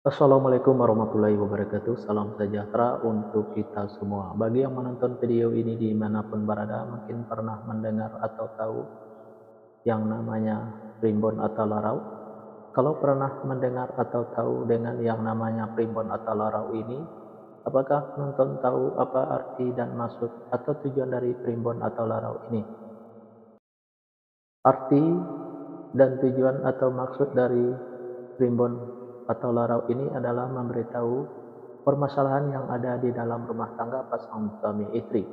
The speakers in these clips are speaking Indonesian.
Assalamualaikum warahmatullahi wabarakatuh. Salam sejahtera untuk kita semua. Bagi yang menonton video ini dimanapun berada, mungkin pernah mendengar atau tahu yang namanya primbon atau larau. Kalau pernah mendengar atau tahu dengan yang namanya primbon atau larau ini, apakah penonton tahu apa arti dan maksud atau tujuan dari primbon atau larau ini? Arti dan tujuan atau maksud dari primbon atau larau ini adalah memberitahu permasalahan yang ada di dalam rumah tangga pasangan suami istri.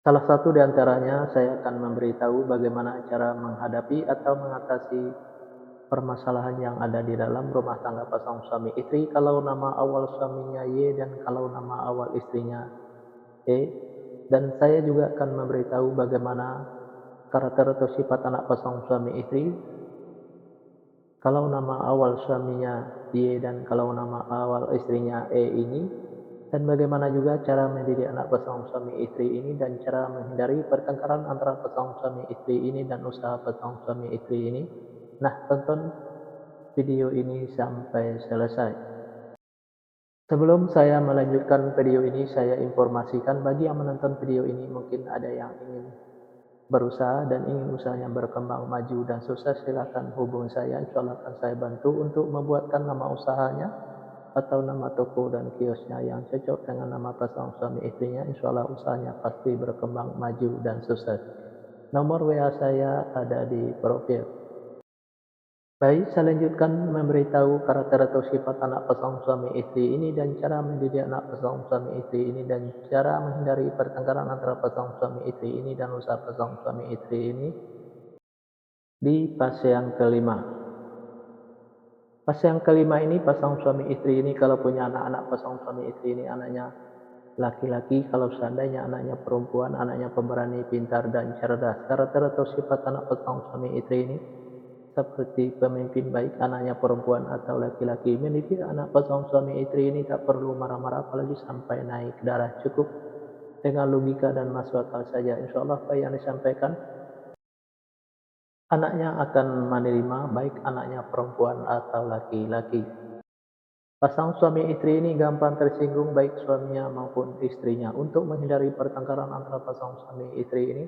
Salah satu di antaranya saya akan memberitahu bagaimana cara menghadapi atau mengatasi permasalahan yang ada di dalam rumah tangga pasangan suami istri kalau nama awal suaminya Y dan kalau nama awal istrinya E. Dan saya juga akan memberitahu bagaimana karakter atau sifat anak pasangan suami istri kalau nama awal suaminya Y dan kalau nama awal istrinya E ini, dan bagaimana juga cara mendidik anak pasangan suami istri ini dan cara menghindari pertengkaran antara pasangan suami istri ini dan usaha pasangan suami istri ini. Nah, tonton video ini sampai selesai. Sebelum saya melanjutkan video ini, saya informasikan bagi yang menonton video ini mungkin ada yang ingin berusaha dan ingin usahanya berkembang maju dan sukses, silakan hubungi saya. Insya Allah akan saya bantu untuk membuatkan nama usahanya atau nama toko dan kiosnya yang cocok dengan nama pasangan suami istrinya. Insya Allah usahanya pasti berkembang maju dan sukses. Nomor WA saya ada di profil. Baik, saya lanjutkan memberitahu karakter atau sifat anak pasangan suami istri ini dan cara mendidik anak pasangan suami istri ini dan cara menghindari pertengkaran antara pasangan suami istri ini dan usaha pasangan suami istri ini di fase yang kelima. Fase yang kelima ini pasangan suami istri ini kalau punya anak-anak pasangan suami istri ini anaknya laki-laki, kalau seandainya anaknya perempuan, anaknya pemberani, pintar, dan cerdas. Karakter atau sifat anak pasangan suami istri ini seperti pemimpin baik, anaknya perempuan atau laki-laki. Mendidik anak pasangan suami istri ini tak perlu marah-marah apalagi sampai naik darah. Cukup dengan logika dan masuk akal saja. Insya Allah apa yang disampaikan anaknya akan menerima, baik anaknya perempuan atau laki-laki. Pasangan suami istri ini gampang tersinggung baik suaminya maupun istrinya. Untuk menghindari pertengkaran antara pasangan suami istri ini,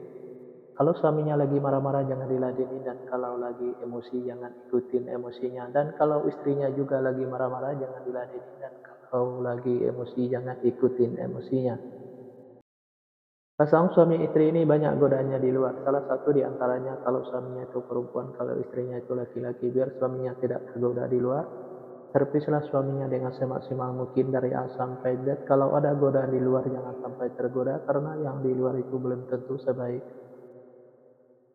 kalau suaminya lagi marah-marah jangan diladeni, dan kalau lagi emosi jangan ikutin emosinya. Dan kalau istrinya juga lagi marah-marah jangan diladeni, dan kalau lagi emosi jangan ikutin emosinya. Pasangan suami istri ini banyak godaannya di luar. Salah satu di antaranya kalau suaminya itu perempuan, kalau istrinya itu laki-laki, biar suaminya tidak tergoda di luar. Servislah suaminya dengan semaksimal mungkin dari A sampai Z. Kalau ada godaan di luar jangan sampai tergoda, karena yang di luar itu belum tentu sebaik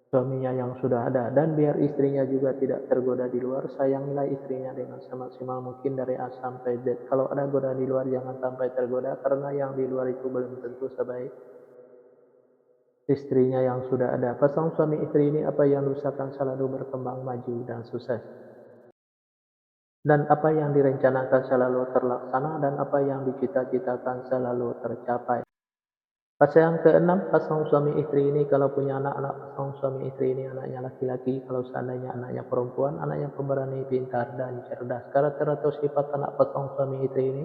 suaminya yang sudah ada. Dan biar istrinya juga tidak tergoda di luar, sayangilah istrinya dengan semaksimal mungkin dari A sampai Z. Kalau ada godaan di luar jangan sampai tergoda, karena yang di luar itu belum tentu sebaik istrinya yang sudah ada. Pasangan suami istri ini apa yang diusahakan selalu berkembang maju dan sukses. Dan apa yang direncanakan selalu terlaksana, dan apa yang dicita-citakan selalu tercapai. Fase yang keenam, pasangan suami istri ini kalau punya anak-anak pasangan suami istri ini anaknya laki-laki, kalau seandainya anaknya perempuan, anaknya pemberani, pintar, dan cerdas. Karakter atau sifat anak pasangan suami istri ini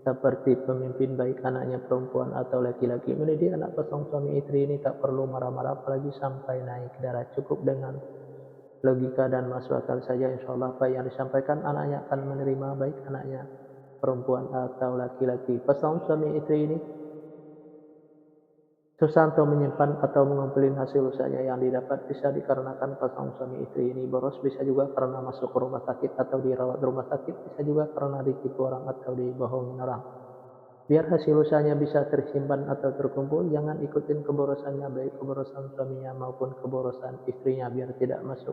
seperti pemimpin baik, anaknya perempuan atau laki-laki. Mendidik anak pasangan suami istri ini tak perlu marah-marah apalagi sampai naik darah. Cukup dengan logika dan masuk akal saja. Insya Allah apa yang disampaikan anaknya akan menerima, baik anaknya perempuan atau laki-laki. Pasangan suami istri ini susah untuk menyimpan atau mengumpulkan hasil usahanya yang didapat, bisa dikarenakan pasangan suami istri ini boros, bisa juga karena masuk ke rumah sakit atau dirawat di rumah sakit, bisa juga karena ditipu orang atau dibohongin orang. Biar hasil usahanya bisa tersimpan atau terkumpul, jangan ikutin keborosannya, baik keborosan suaminya maupun keborosan istrinya, biar tidak masuk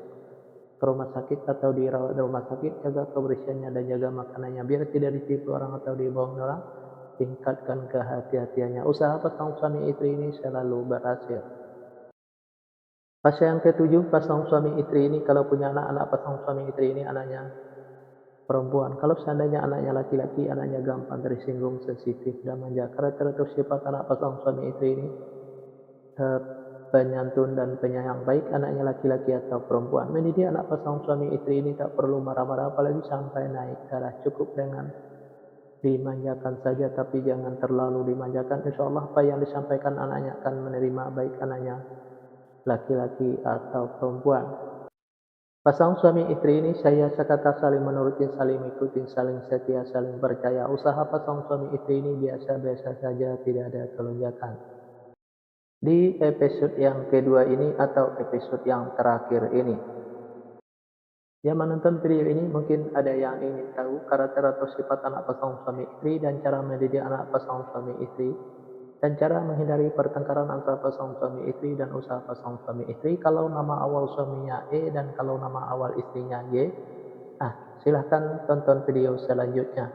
ke rumah sakit atau dirawat di rumah sakit. Jaga kebersihannya dan jaga makanannya, biar tidak ditipu orang atau dibohong orang. Tingkatkan kehati-hatiannya. Usaha pasangan suami istri ini selalu berhasil. Fase yang ketujuh, pasangan suami istri ini kalau punya anak-anak pasangan suami istri ini anaknya perempuan. Kalau seandainya anaknya laki-laki, anaknya gampang tersinggung, sensitif, dan manja. Karakter atau sifat anak pasangan suami istri ini penyantun dan penyayang, baik anaknya laki-laki atau perempuan. Mendidik anak pasangan suami istri ini tak perlu marah-marah, apalagi sampai naik darah. Cukup dengan dimanjakan saja, tapi jangan terlalu dimanjakan. Insya Allah apa yang disampaikan anaknya akan menerima, baik anaknya laki-laki atau perempuan. Pasangan suami istri ini saya sekata saling menuruti, saling mengikuti, saling setia, saling percaya. Usaha pasangan suami istri ini biasa-biasa saja, tidak ada kelonjakan. Di episode yang kedua ini atau episode yang terakhir ini, yang menonton video ini mungkin ada yang ingin tahu karakter atau sifat anak pasangan suami istri dan cara mendidik anak pasangan suami istri dan cara menghindari pertengkaran antara pasangan suami istri dan usaha pasangan suami istri kalau nama awal suaminya E dan kalau nama awal istrinya Y. Silahkan tonton video selanjutnya.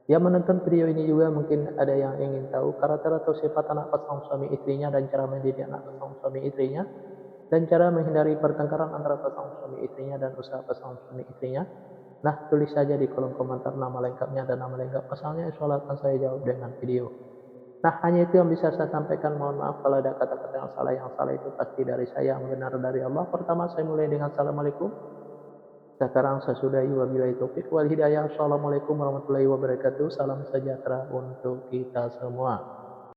Yang menonton video ini juga mungkin ada yang ingin tahu karakter atau sifat anak pasangan suami istrinya dan cara mendidik anak pasangan suami istrinya dan cara menghindari pertengkaran antara pasangan suami istrinya dan usaha pasangan suami istrinya. Nah, tulis saja di kolom komentar nama lengkapnya dan nama lengkap pasangannya, insya Allah akan saya jawab dengan video. Nah, hanya itu yang bisa saya sampaikan. Mohon maaf kalau ada kata-kata yang salah itu pasti dari saya, yang benar dari Allah. Pertama, saya mulai dengan Assalamualaikum. Sekarang saya sudahi, wabillahi taufik wal hidayah. Assalamualaikum warahmatullahi wabarakatuh. Salam sejahtera untuk kita semua.